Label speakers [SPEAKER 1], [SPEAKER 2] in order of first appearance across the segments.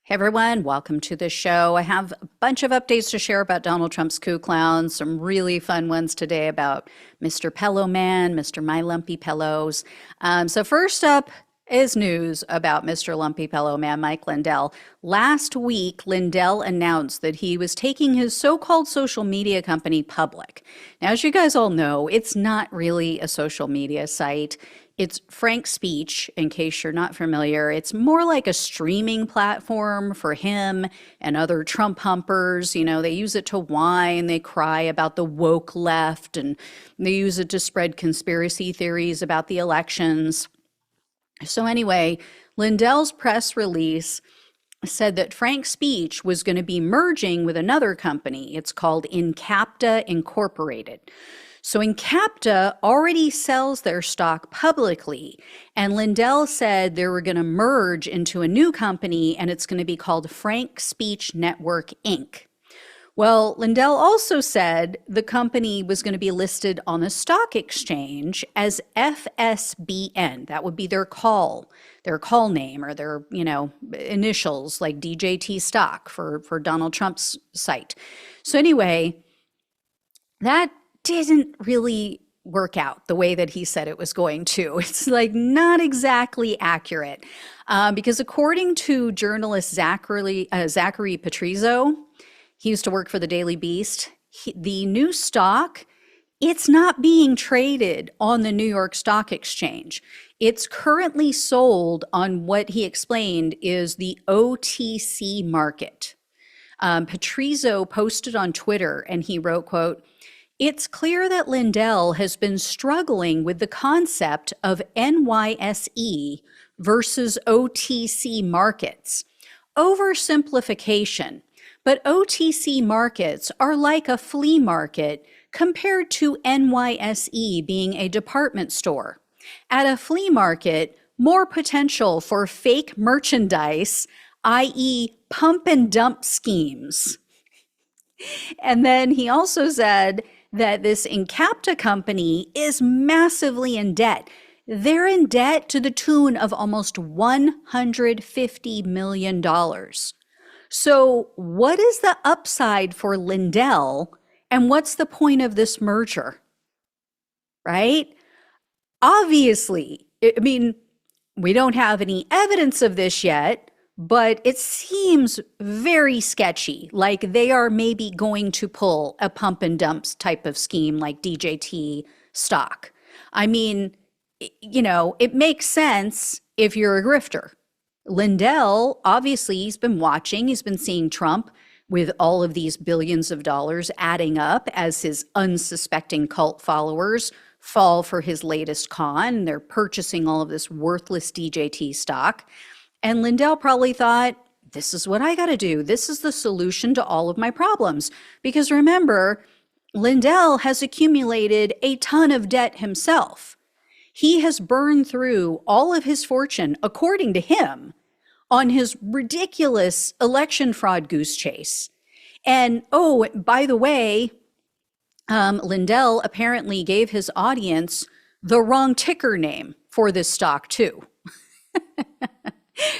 [SPEAKER 1] Hey everyone, welcome to the show. I have a bunch of updates to share about Donald Trump's coup clowns, some really fun ones today about Mr. Pillow Man, Mr. My Lumpy Pillows. So first up is news about Mr. Lumpy Pillow Man, Mike Lindell. Last week, Lindell announced that he was taking his so-called social media company public. Now, as you guys all know, it's not really a social media site. It's Frank Speech, in case you're not familiar. It's more like a streaming platform for him and other Trump humpers. You know, they use it to whine, they cry about the woke left, and they use it to spread conspiracy theories about the elections. So anyway, Lindell's press release said that Frank Speech was going to be merging with another company. It's called Incapta Incorporated. So Incapta already sells their stock publicly, and Lindell said they were going to merge into a new company, and it's going to be called Frank Speech Network, Inc. Well, Lindell also said the company was going to be listed on the stock exchange as FSBN. That would be their call name or their, initials like DJT stock for Donald Trump's site. So anyway, that didn't really work out the way that he said it was going to. It's like not exactly accurate because according to journalist Zachary Patrizio, he used to work for the Daily Beast, the new stock, it's not being traded on the New York Stock Exchange. It's currently sold on what he explained is the OTC market. Patrizio posted on Twitter and he wrote, quote, "It's clear that Lindell has been struggling with the concept of NYSE versus OTC markets. Oversimplification, but OTC markets are like a flea market compared to NYSE being a department store. At a flea market, more potential for fake merchandise, i.e. pump and dump schemes." And then he also said that this Incapta company is massively in debt. They're in debt to the tune of almost $150 million. So what is the upside for Lindell and what's the point of this merger? Right? Obviously, I mean, we don't have any evidence of this yet, but it seems very sketchy, like they are maybe going to pull a pump and dumps type of scheme like DJT stock. I mean, it makes sense if you're a grifter. Lindell, obviously, he's been watching, he's been seeing Trump with all of these billions of dollars adding up as his unsuspecting cult followers fall for his latest con. They're purchasing all of this worthless DJT stock. And Lindell probably thought, this is what I got to do. This is the solution to all of my problems. Because remember, Lindell has accumulated a ton of debt himself. He has burned through all of his fortune, according to him, on his ridiculous election fraud goose chase. And oh, by the way, Lindell apparently gave his audience the wrong ticker name for this stock too.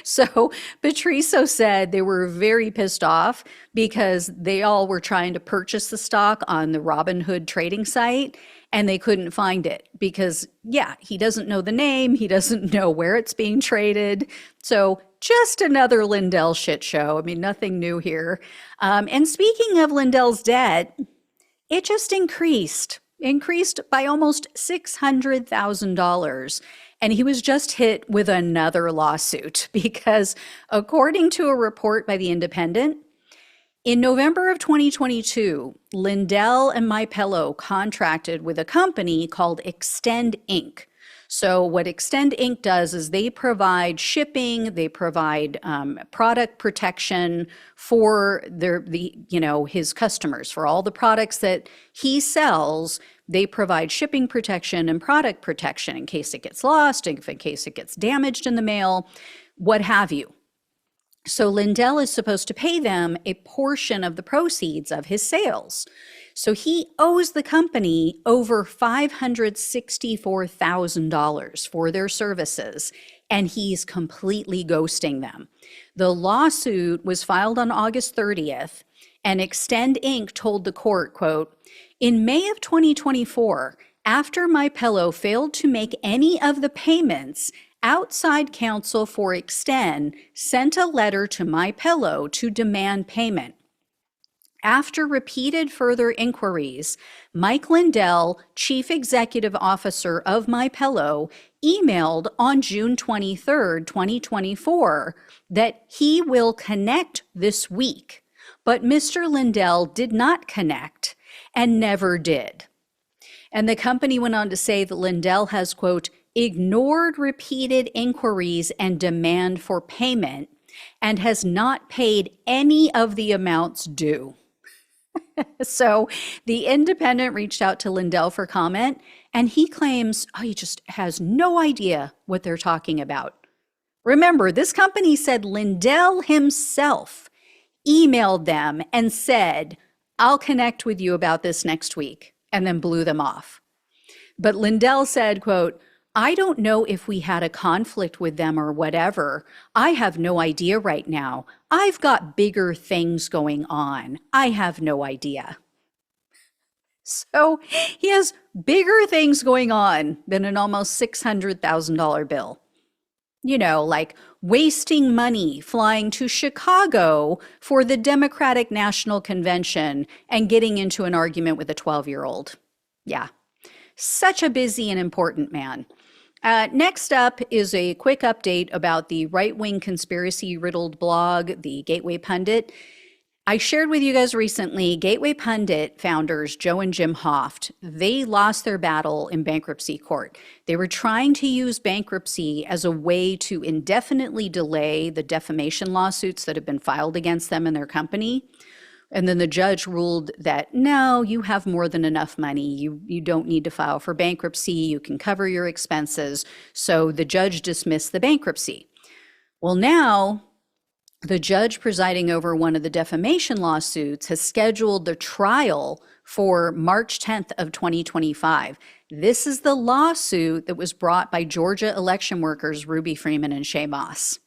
[SPEAKER 1] So Patrizio said they were very pissed off because they all were trying to purchase the stock on the Robinhood trading site and they couldn't find it because, yeah, he doesn't know the name. He doesn't know where it's being traded. So just another Lindell shit show. I mean, nothing new here. And speaking of Lindell's debt, it just increased by almost $600,000. And he was just hit with another lawsuit because according to a report by The Independent, in November of 2022, Lindell and My Pillow contracted with a company called Extend Inc. So what Extend Inc. does is they provide shipping, they provide product protection for his customers. For all the products that he sells, they provide shipping protection and product protection in case it gets lost, in case it gets damaged in the mail, what have you. So Lindell is supposed to pay them a portion of the proceeds of his sales. So he owes the company over $564,000 for their services. and he's completely ghosting them. The lawsuit was filed on August 30th, and Extend Inc. told the court, quote, "In May of 2024, after My Pillow failed to make any of the payments, outside counsel for Extend sent a letter to My Pillow to demand payment. After repeated further inquiries, Mike Lindell, Chief Executive Officer of My Pillow, emailed on June 23rd, 2024, that he will connect this week. But Mr. Lindell did not connect and never did." And the company went on to say that Lindell has, quote, "ignored repeated inquiries and demand for payment and has not paid any of the amounts due." So the Independent reached out to Lindell for comment, and he claims, he just has no idea what they're talking about. Remember, this company said Lindell himself emailed them and said, "I'll connect with you about this next week," and then blew them off. But Lindell said, quote, "I don't know if we had a conflict with them or whatever. I have no idea right now. I've got bigger things going on. I have no idea." So he has bigger things going on than an almost $600,000 bill. You know, like wasting money flying to Chicago for the Democratic National Convention and getting into an argument with a 12-year-old. Yeah, such a busy and important man. Next up is a quick update about the right-wing conspiracy-riddled blog, the Gateway Pundit. I shared with you guys recently, Gateway Pundit founders Joe and Jim Hoft, they lost their battle in bankruptcy court. They were trying to use bankruptcy as a way to indefinitely delay the defamation lawsuits that have been filed against them and their company. And then the judge ruled that, no, you have more than enough money. You don't need to file for bankruptcy. You can cover your expenses. So the judge dismissed the bankruptcy. Well, now the judge presiding over one of the defamation lawsuits has scheduled the trial for March 10th of 2025. This is the lawsuit that was brought by Georgia election workers Ruby Freeman and Shay Moss.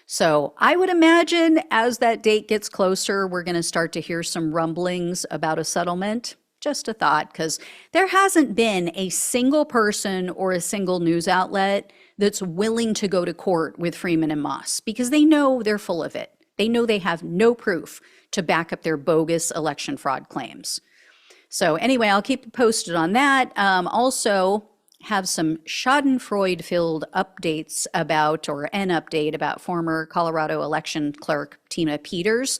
[SPEAKER 1] So I would imagine as that date gets closer, we're going to start to hear some rumblings about a settlement. Just a thought, because there hasn't been a single person or a single news outlet that's willing to go to court with Freeman and Moss because they know they're full of it. They know they have no proof to back up their bogus election fraud claims. So anyway, I'll keep you posted on that. Also, have some schadenfreude-filled updates about, or an update about former Colorado election clerk Tina Peters.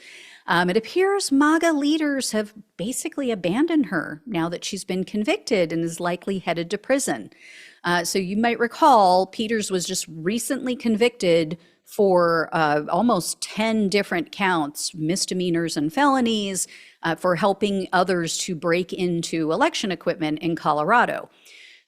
[SPEAKER 1] It appears MAGA leaders have basically abandoned her now that she's been convicted and is likely headed to prison. So you might recall Peters was just recently convicted for almost 10 different counts, misdemeanors and felonies, for helping others to break into election equipment in Colorado.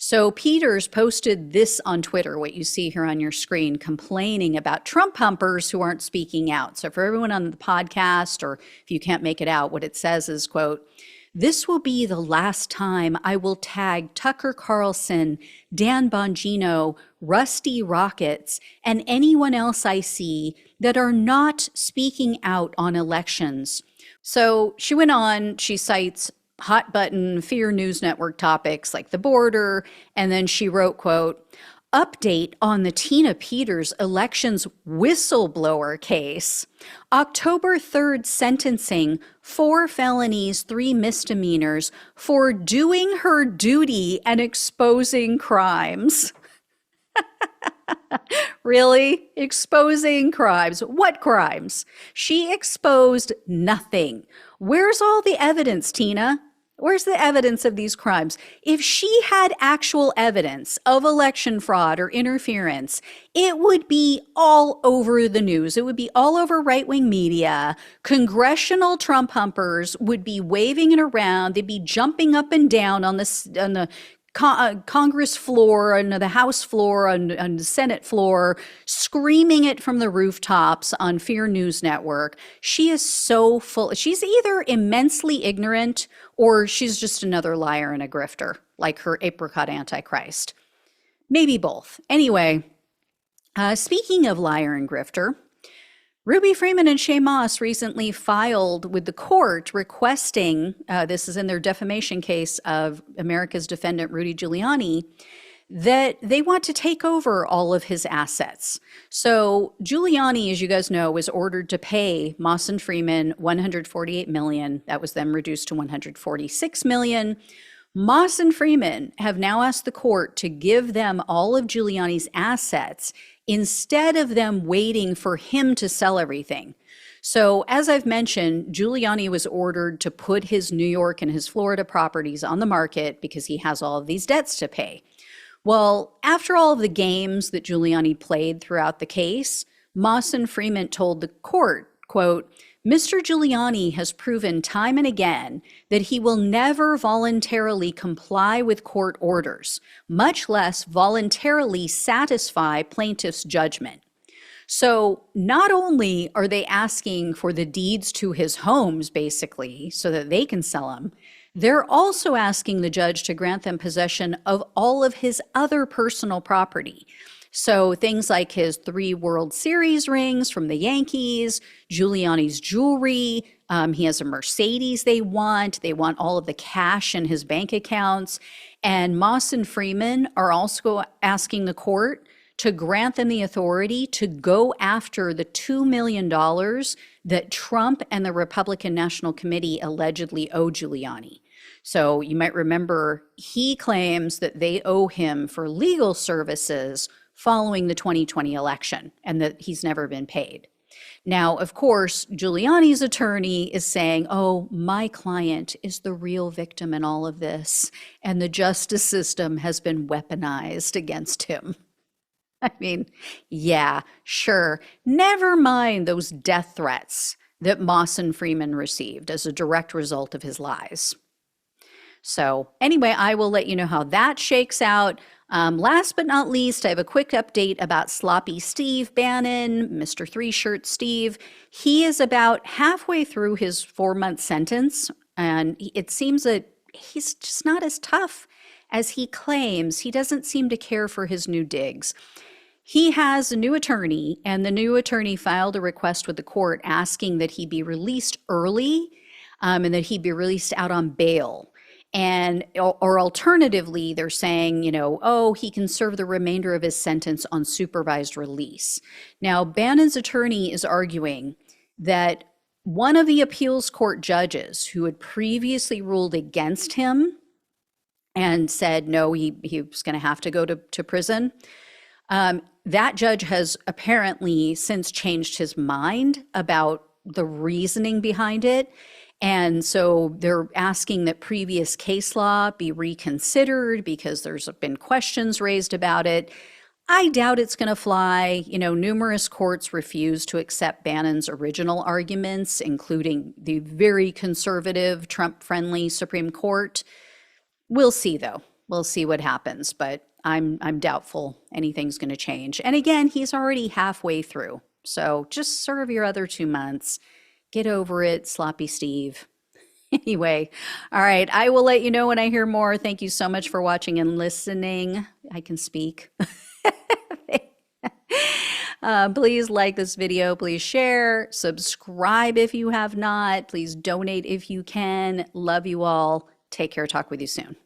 [SPEAKER 1] So Peters posted this on Twitter, what you see here on your screen, complaining about Trump humpers who aren't speaking out. So for everyone on the podcast, or if you can't make it out, what it says is, quote, "This will be the last time I will tag Tucker Carlson, Dan Bongino, Rusty Rockets, and anyone else I see that are not speaking out on elections." So she went on, she cites hot button Fear News Network topics like the border, and then she wrote, quote, "Update on the Tina Peters elections whistleblower case. October 3rd sentencing, 4 felonies, 3 misdemeanors for doing her duty and exposing crimes." Really? Exposing crimes? What crimes? She exposed nothing. Where's all the evidence, Tina? Where's the evidence of these crimes? If she had actual evidence of election fraud or interference, it would be all over the news. It would be all over right-wing media. Congressional Trump humpers would be waving it around. They'd be jumping up and down on the Congress floor, on the House floor, on the Senate floor, screaming it from the rooftops on Fear News Network. She is so full. She's either immensely ignorant or she's just another liar and a grifter, like her apricot antichrist. Maybe both. Anyway, Speaking of liar and grifter, Ruby Freeman and Shay Moss recently filed with the court requesting, this is in their defamation case of America's defendant Rudy Giuliani, that they want to take over all of his assets. So Giuliani, as you guys know, was ordered to pay Moss and Freeman $148 million. That was then reduced to $146 million. Moss and Freeman have now asked the court to give them all of Giuliani's assets instead of them waiting for him to sell everything. So as I've mentioned, Giuliani was ordered to put his New York and his Florida properties on the market because he has all of these debts to pay. Well, after all of the games that Giuliani played throughout the case, Moss and Freeman told the court, quote, Mr. Giuliani has proven time and again that he will never voluntarily comply with court orders, much less voluntarily satisfy plaintiff's judgment. So not only are they asking for the deeds to his homes, basically, so that they can sell them, they're also asking the judge to grant them possession of all of his other personal property. So things like his 3 World Series rings from the Yankees, Giuliani's jewelry, he has a Mercedes they want all of the cash in his bank accounts. And Moss and Freeman are also asking the court to grant them the authority to go after the $2 million that Trump and the Republican National Committee allegedly owe Giuliani. So you might remember he claims that they owe him for legal services following the 2020 election and that he's never been paid. Now, of course, Giuliani's attorney is saying, oh, my client is the real victim in all of this, and the justice system has been weaponized against him. I mean, yeah, sure. Never mind those death threats that Moss and Freeman received as a direct result of his lies. So anyway, I will let you know how that shakes out. Last but not least, I have a quick update about Sloppy Steve Bannon, Mr. Three-Shirt Steve. He is about halfway through his 4-month sentence, and it seems that he's just not as tough as he claims. He doesn't seem to care for his new digs. He has a new attorney, and the new attorney filed a request with the court asking that he be released early and that he be released out on bail. And or alternatively, they're saying, you know, oh, he can serve the remainder of his sentence on supervised release. Now, Bannon's attorney is arguing that one of the appeals court judges who had previously ruled against him and said, no, he was going to have to go to prison, that judge has apparently since changed his mind about the reasoning behind it. And so they're asking that previous case law be reconsidered because there's been questions raised about it. I doubt it's going to fly. You know, numerous courts refuse to accept Bannon's original arguments, including the very conservative, Trump-friendly Supreme Court. We'll see, though. We'll see what happens, but I'm doubtful anything's going to change. And again, he's already halfway through. So just serve your other 2 months. Get over it, Sloppy Steve. Anyway, all right, I will let you know when I hear more. Thank you so much for watching and listening. I can speak. Please like this video. Please share. Subscribe if you have not. Please donate if you can. Love you all. Take care. Talk with you soon.